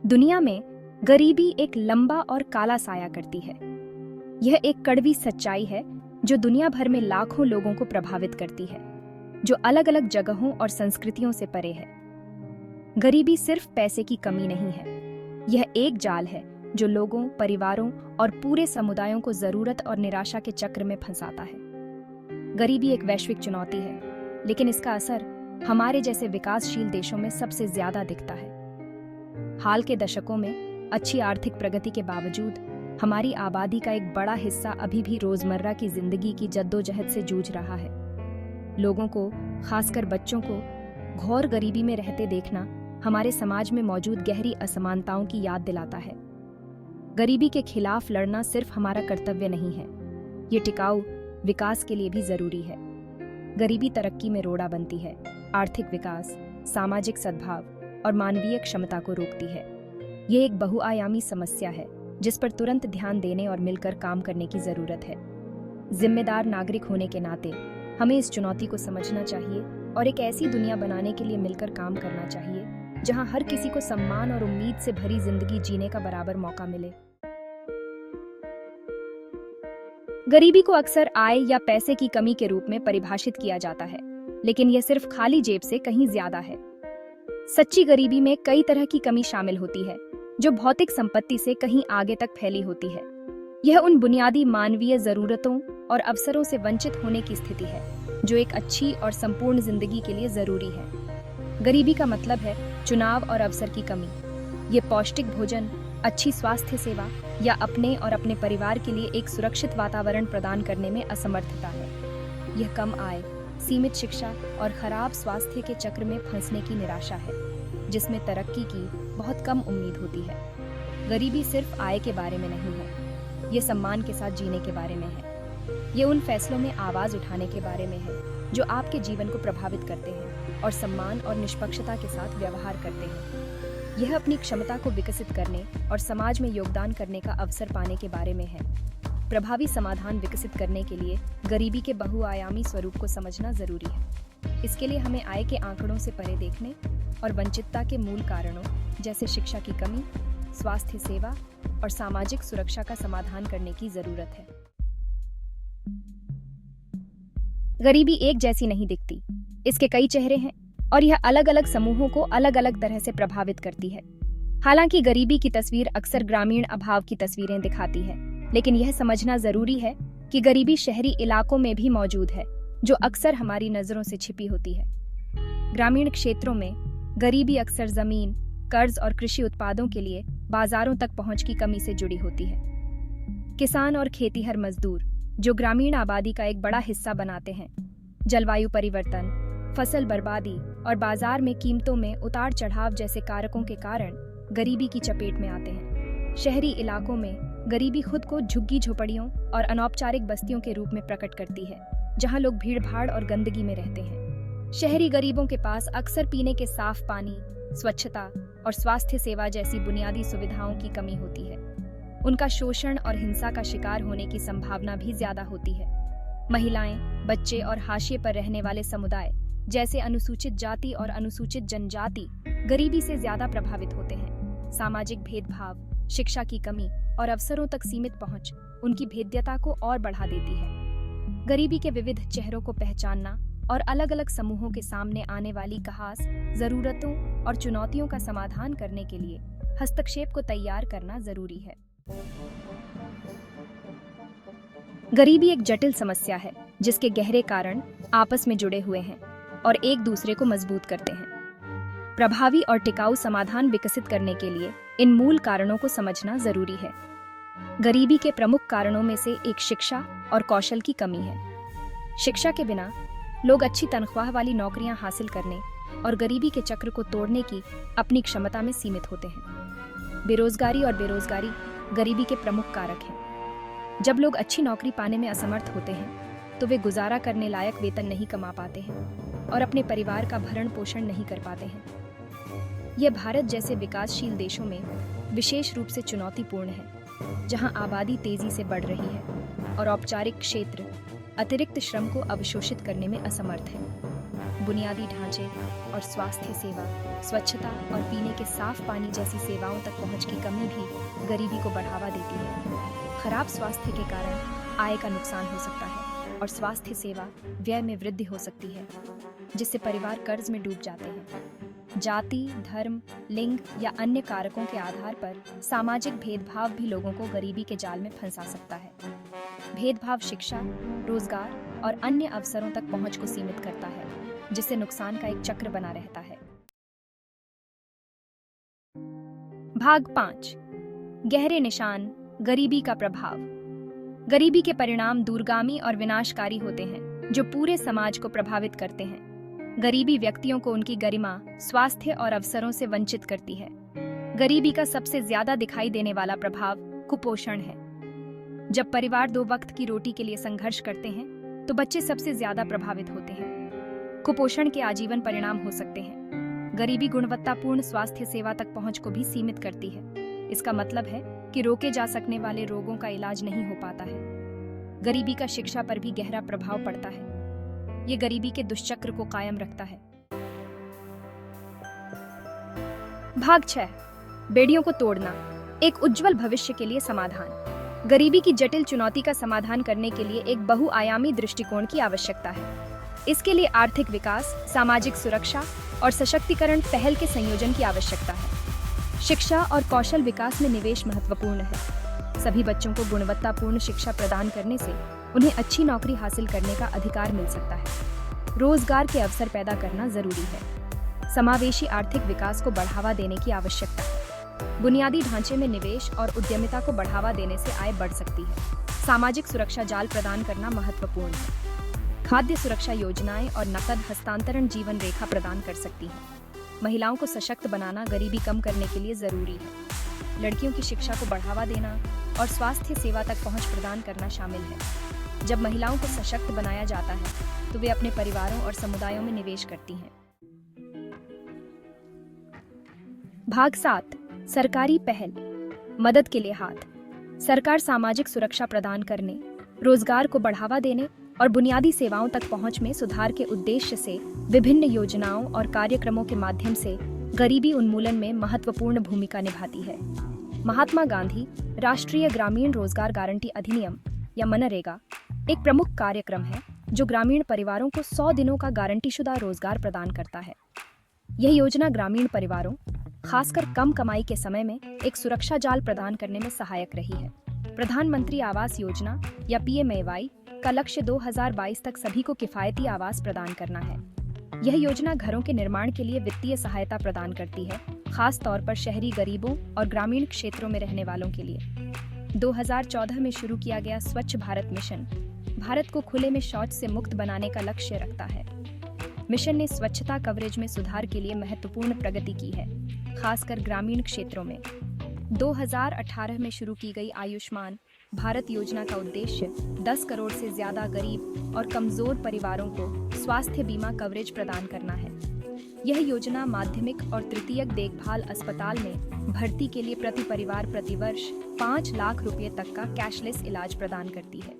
दुनिया में गरीबी एक लंबा और काला साया करती है। यह एक कड़वी सच्चाई है जो दुनिया भर में लाखों लोगों को प्रभावित करती है, जो अलग अलग जगहों और संस्कृतियों से परे है। गरीबी सिर्फ पैसे की कमी नहीं है, यह एक जाल है जो लोगों, परिवारों और पूरे समुदायों को जरूरत और निराशा के चक्र में फंसाता है। गरीबी एक वैश्विक चुनौती है, लेकिन इसका असर हमारे जैसे विकासशील देशों में सबसे ज्यादा दिखता है। हाल के दशकों में अच्छी आर्थिक प्रगति के बावजूद हमारी आबादी का एक बड़ा हिस्सा अभी भी रोजमर्रा की जिंदगी की जद्दोजहद से जूझ रहा है। लोगों को, खासकर बच्चों को, घोर गरीबी में रहते देखना हमारे समाज में मौजूद गहरी असमानताओं की याद दिलाता है। गरीबी के खिलाफ लड़ना सिर्फ हमारा कर्तव्य नहीं है, ये टिकाऊ विकास के लिए भी जरूरी है। गरीबी तरक्की में रोड़ा बनती है, आर्थिक विकास, सामाजिक सद्भाव और मानवीय क्षमता को रोकती है। ये एक बहुआयामी समस्या है जिस पर तुरंत ध्यान देने और मिलकर काम करने की जरूरत है। जिम्मेदार नागरिक होने के नाते हमें इस चुनौती को समझना चाहिए और एक ऐसी दुनिया बनाने के लिए मिलकर काम करना चाहिए जहां हर किसी को सम्मान और उम्मीद से भरी जिंदगी जीने का बराबर मौका मिले। गरीबी को अक्सर आय या पैसे की कमी के रूप में परिभाषित किया जाता है, लेकिन यह सिर्फ खाली जेब से कहीं ज्यादा है। सच्ची गरीबी में कई तरह की कमी शामिल होती है, जो भौतिक संपत्ति से कहीं आगे तक फैली होती है। यह उन बुनियादी मानवीय जरूरतों और अवसरों से वंचित होने की स्थिति है जो एक अच्छी और संपूर्ण जिंदगी के लिए जरूरी है। गरीबी का मतलब है चुनाव और अवसर की कमी। ये पौष्टिक भोजन, अच्छी स्वास्थ्य सेवा या अपने और अपने परिवार के लिए एक सुरक्षित वातावरण प्रदान करने में असमर्थता है। यह कम आय, सीमित शिक्षा और खराब स्वास्थ्य के चक्र में फंसने की निराशा है, जिसमें तरक्की की बहुत कम उम्मीद होती है। गरीबी सिर्फ आय के बारे में नहीं है, ये सम्मान के साथ जीने के बारे में है। ये उन फैसलों में आवाज उठाने के बारे में है जो आपके जीवन को प्रभावित करते हैं और सम्मान और निष्पक्षता के साथ व्यवहार करते हैं। यह अपनी क्षमता को विकसित करने और समाज में योगदान करने का अवसर पाने के बारे में है। प्रभावी समाधान विकसित करने के लिए गरीबी के बहुआयामी स्वरूप को समझना जरूरी है। इसके लिए हमें आय के आंकड़ों से परे देखने और वंचितता के मूल कारणों जैसे शिक्षा की कमी, स्वास्थ्य सेवा और सामाजिक सुरक्षा का समाधान करने की जरूरत है। गरीबी एक जैसी नहीं दिखती, इसके कई चेहरे हैं और यह अलग अलग समूहों को अलग अलग तरह से प्रभावित करती है। हालांकि गरीबी की तस्वीर अक्सर ग्रामीण अभाव की तस्वीरें दिखाती है, लेकिन यह समझना जरूरी है कि गरीबी शहरी इलाकों में भी मौजूद है, जो अक्सर हमारी नजरों से छिपी होती है। ग्रामीण क्षेत्रों में गरीबी अक्सर जमीन, कर्ज और कृषि उत्पादों के लिए बाजारों तक पहुंच की कमी से जुड़ी होती है। किसान और खेतीहर मजदूर, जो ग्रामीण आबादी का एक बड़ा हिस्सा बनाते हैं, जलवायु परिवर्तन, फसल बर्बादी और बाजार में कीमतों में उतार चढ़ाव जैसे कारकों के कारण गरीबी की चपेट में आते हैं। शहरी इलाकों में गरीबी खुद को झुग्गी झोपड़ियों और अनौपचारिक बस्तियों के रूप में प्रकट करती है, जहां लोग भीड़-भाड़ और गंदगी में रहते हैं। शहरी गरीबों के पास अक्सर पीने के साफ पानी, स्वच्छता और स्वास्थ्य सेवा जैसी बुनियादी सुविधाओं की कमी होती है। उनका शोषण और हिंसा का शिकार होने की संभावना भी ज्यादा होती है। महिलाएं, बच्चे और हाशिए पर रहने वाले समुदाय जैसे अनुसूचित जाति और अनुसूचित जनजाति गरीबी से ज्यादा प्रभावित होते हैं। सामाजिक भेदभाव, शिक्षा की कमी और अवसरों तक सीमित पहुंच उनकी भेद्यता को और बढ़ा देती है। गरीबी के विविध चेहरों को पहचानना और अलग अलग समूहों के सामने आने वाली खास जरूरतों और चुनौतियों का समाधान करने के लिए हस्तक्षेप को तैयार करना जरूरी है। गरीबी एक जटिल समस्या है जिसके गहरे कारण आपस में जुड़े हुए हैं और एक दूसरे को मजबूत करते हैं। प्रभावी और टिकाऊ समाधान विकसित करने के लिए इन मूल कारणों को समझना जरूरी है। गरीबी के प्रमुख कारणों में से एक शिक्षा और कौशल की कमी है। शिक्षा के बिना लोग अच्छी तनख्वाह वाली नौकरियां हासिल करने और गरीबी के चक्र को तोड़ने की अपनी क्षमता में सीमित होते हैं। बेरोजगारी और बेरोजगारी गरीबी के प्रमुख कारक हैं। जब लोग अच्छी नौकरी पाने में असमर्थ होते हैं तो वे गुजारा करने लायक वेतन नहीं कमा पाते हैं और अपने परिवार का भरण पोषण नहीं कर पाते हैं। यह भारत जैसे विकासशील देशों में विशेष रूप से चुनौतीपूर्ण है, जहां आबादी तेजी से बढ़ रही है और औपचारिक क्षेत्र अतिरिक्त श्रम को अवशोषित करने में असमर्थ है। बुनियादी ढांचे और स्वास्थ्य सेवा, स्वच्छता और पीने के साफ पानी जैसी सेवाओं तक पहुंच की कमी भी गरीबी को बढ़ावा देती है। खराब स्वास्थ्य के कारण आय का नुकसान हो सकता है और स्वास्थ्य सेवा व्यय में वृद्धि हो सकती है, जिससे परिवार कर्ज में डूब जाते हैं। जाति, धर्म, लिंग या अन्य कारकों के आधार पर सामाजिक भेदभाव भी लोगों को गरीबी के जाल में फंसा सकता है। भेदभाव शिक्षा, रोजगार और अन्य अवसरों तक पहुंच को सीमित करता है, जिससे नुकसान का एक चक्र बना रहता है। भाग 5। गहरे निशान, गरीबी का प्रभाव। गरीबी के परिणाम दूरगामी और विनाशकारी होते हैं, जो पूरे समाज को प्रभावित करते हैं। गरीबी व्यक्तियों को उनकी गरिमा, स्वास्थ्य और अवसरों से वंचित करती है। गरीबी का सबसे ज्यादा दिखाई देने वाला प्रभाव कुपोषण है। जब परिवार 2 वक्त की रोटी के लिए संघर्ष करते हैं, तो बच्चे सबसे ज्यादा प्रभावित होते हैं। कुपोषण के आजीवन परिणाम हो सकते हैं। गरीबी गुणवत्तापूर्ण स्वास्थ्य सेवा तक पहुंच को भी सीमित करती है। इसका मतलब है कि रोके जा सकने वाले रोगों का इलाज नहीं हो पाता है। गरीबी का शिक्षा पर भी गहरा प्रभाव पड़ता है। ये गरीबी के दुष्चक्र को कायम रखता है। भाग 6। बेड़ियों को तोड़ना, एक उज्जवल भविष्य के लिए समाधान। गरीबी की जटिल चुनौती का समाधान करने के लिए एक बहुआयामी दृष्टिकोण की आवश्यकता है। इसके लिए आर्थिक विकास, सामाजिक सुरक्षा और सशक्तिकरण पहल के संयोजन की आवश्यकता है। शिक्षा और कौशल विकास में निवेश महत्वपूर्ण है। सभी बच्चों को गुणवत्तापूर्ण शिक्षा प्रदान करने से उन्हें अच्छी नौकरी हासिल करने का अधिकार मिल सकता है। रोजगार के अवसर पैदा करना जरूरी है। समावेशी आर्थिक विकास को बढ़ावा देने की आवश्यकता है। बुनियादी ढांचे में निवेश और उद्यमिता को बढ़ावा देने से आय बढ़ सकती है। सामाजिक सुरक्षा जाल प्रदान करना महत्वपूर्ण है। खाद्य सुरक्षा योजनाएं और नकद हस्तांतरण जीवन रेखा प्रदान कर सकती हैं। महिलाओं को सशक्त बनाना गरीबी कम करने के लिए जरूरी है। लड़कियों की शिक्षा को बढ़ावा देना और स्वास्थ्य सेवा तक पहुंच प्रदान करना शामिल है। जब महिलाओं को सशक्त बनाया जाता है, तो वे अपने परिवारों और समुदायों में निवेश करती हैं। भाग 7। सरकारी पहल, मदद के लिए हाथ। सरकार सामाजिक सुरक्षा प्रदान करने, रोजगार को बढ़ावा देने और बुनियादी सेवाओं तक पहुंच में सुधार के उद्देश्य से विभिन्न योजनाओं और कार्यक्रमों के माध्यम से गरीबी उन्मूलन में महत्वपूर्ण भूमिका निभाती है। महात्मा गांधी राष्ट्रीय ग्रामीण रोजगार गारंटी अधिनियम या मनरेगा एक प्रमुख कार्यक्रम है, जो ग्रामीण परिवारों को 100 दिनों का गारंटीशुदा रोजगार प्रदान करता है। यह योजना ग्रामीण परिवारों, खासकर कम कमाई के समय में एक सुरक्षा जाल प्रदान करने में सहायक रही है। प्रधानमंत्री आवास योजना या PMAY का लक्ष्य 2022 तक सभी को किफायती आवास प्रदान करना है। यह योजना घरों के निर्माण के लिए वित्तीय सहायता प्रदान करती है, खास तौर पर शहरी गरीबों और ग्रामीण क्षेत्रों में रहने वालों के लिए। 2014 में शुरू किया गया स्वच्छ भारत मिशन भारत को खुले में शौच से मुक्त बनाने का लक्ष्य रखता है। मिशन ने स्वच्छता कवरेज में सुधार के लिए महत्वपूर्ण प्रगति की है, खासकर ग्रामीण क्षेत्रों में। 2018 में शुरू की गई आयुष्मान भारत योजना का उद्देश्य 10 करोड़ से ज्यादा गरीब और कमजोर परिवारों को स्वास्थ्य बीमा कवरेज प्रदान करना है। यह योजना माध्यमिक और तृतीयक देखभाल अस्पताल में भर्ती के लिए प्रति परिवार प्रति वर्ष 5 लाख रुपए तक का कैशलेस इलाज प्रदान करती है।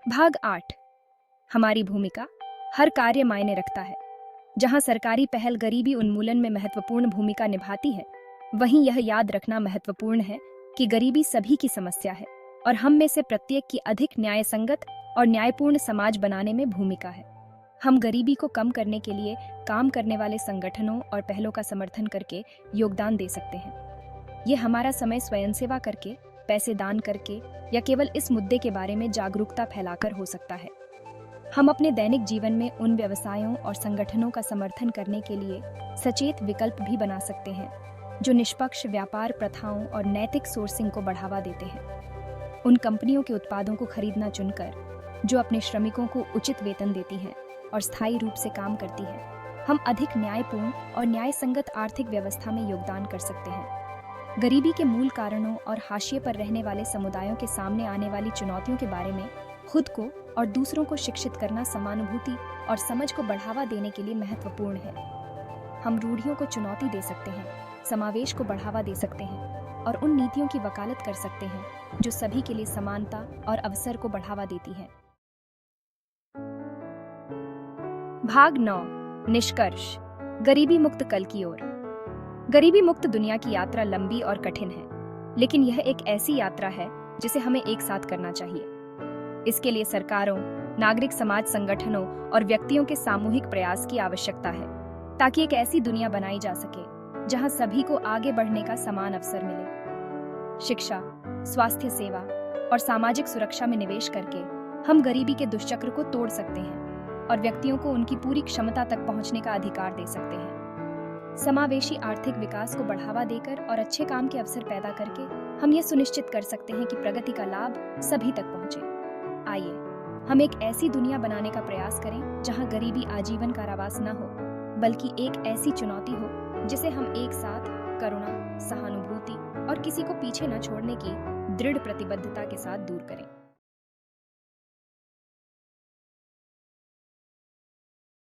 भाग 8। हमारी भूमिका, हर कार्य मायने रखता है। जहां सरकारी पहल गरीबी उन्मूलन में महत्वपूर्ण भूमिका निभाती है, वहीं यह याद रखना महत्वपूर्ण है कि गरीबी सभी की समस्या है और हम में से प्रत्येक की अधिक न्यायसंगत और न्यायपूर्ण समाज बनाने में भूमिका है। हम गरीबी को कम करने के लिए काम करने वाले संगठनों और पहलों का समर्थन करके योगदान दे सकते हैं। ये हमारा समय स्वयंसेवा करके, पैसे दान करके या केवल इस मुद्दे के बारे में जागरूकता फैलाकर हो सकता है। हम अपने दैनिक जीवन में उन व्यवसायों और संगठनों का समर्थन करने के लिए सचेत विकल्प भी बना सकते हैं, जो निष्पक्ष व्यापार प्रथाओं और नैतिक सोर्सिंग को बढ़ावा देते हैं। उन कंपनियों के उत्पादों को खरीदना चुनकर, जो अपने श्रमिकों को उचित वेतन देती हैं और स्थायी रूप से काम करती हैं, हम अधिक न्यायपूर्ण और न्यायसंगत आर्थिक व्यवस्था में योगदान कर सकते हैं। गरीबी के मूल कारणों और हाशिए पर रहने वाले समुदायों के सामने आने वाली चुनौतियों के बारे में खुद को और दूसरों को शिक्षित करना समानुभूति और समझ को बढ़ावा देने के लिए महत्वपूर्ण है। हम रूढ़ियों को चुनौती दे सकते हैं, समावेश को बढ़ावा दे सकते हैं और उन नीतियों की वकालत कर सकते हैं जो सभी के लिए समानता और अवसर को बढ़ावा देती हैं। भाग 9 निष्कर्ष गरीबी मुक्त कल की ओर। गरीबी मुक्त दुनिया की यात्रा लंबी और कठिन है, लेकिन यह एक ऐसी यात्रा है जिसे हमें एक साथ करना चाहिए। इसके लिए सरकारों, नागरिक समाज संगठनों और व्यक्तियों के सामूहिक प्रयास की आवश्यकता है, ताकि एक ऐसी दुनिया बनाई जा सके जहां सभी को आगे बढ़ने का समान अवसर मिले। शिक्षा, स्वास्थ्य सेवा और सामाजिक सुरक्षा में निवेश करके हम गरीबी के दुष्चक्र को तोड़ सकते हैं और व्यक्तियों को उनकी पूरी क्षमता तक पहुंचने का अधिकार दे सकते हैं। समावेशी आर्थिक विकास को बढ़ावा देकर और अच्छे काम के अवसर पैदा करके हम ये सुनिश्चित कर सकते हैं कि प्रगति का लाभ सभी तक पहुंचे। आइए हम एक ऐसी दुनिया बनाने का प्रयास करें जहां गरीबी आजीवन कारावास न हो, बल्कि एक ऐसी चुनौती हो जिसे हम एक साथ करुणा, सहानुभूति और किसी को पीछे न छोड़ने की दृढ़ प्रतिबद्धता के साथ दूर करें।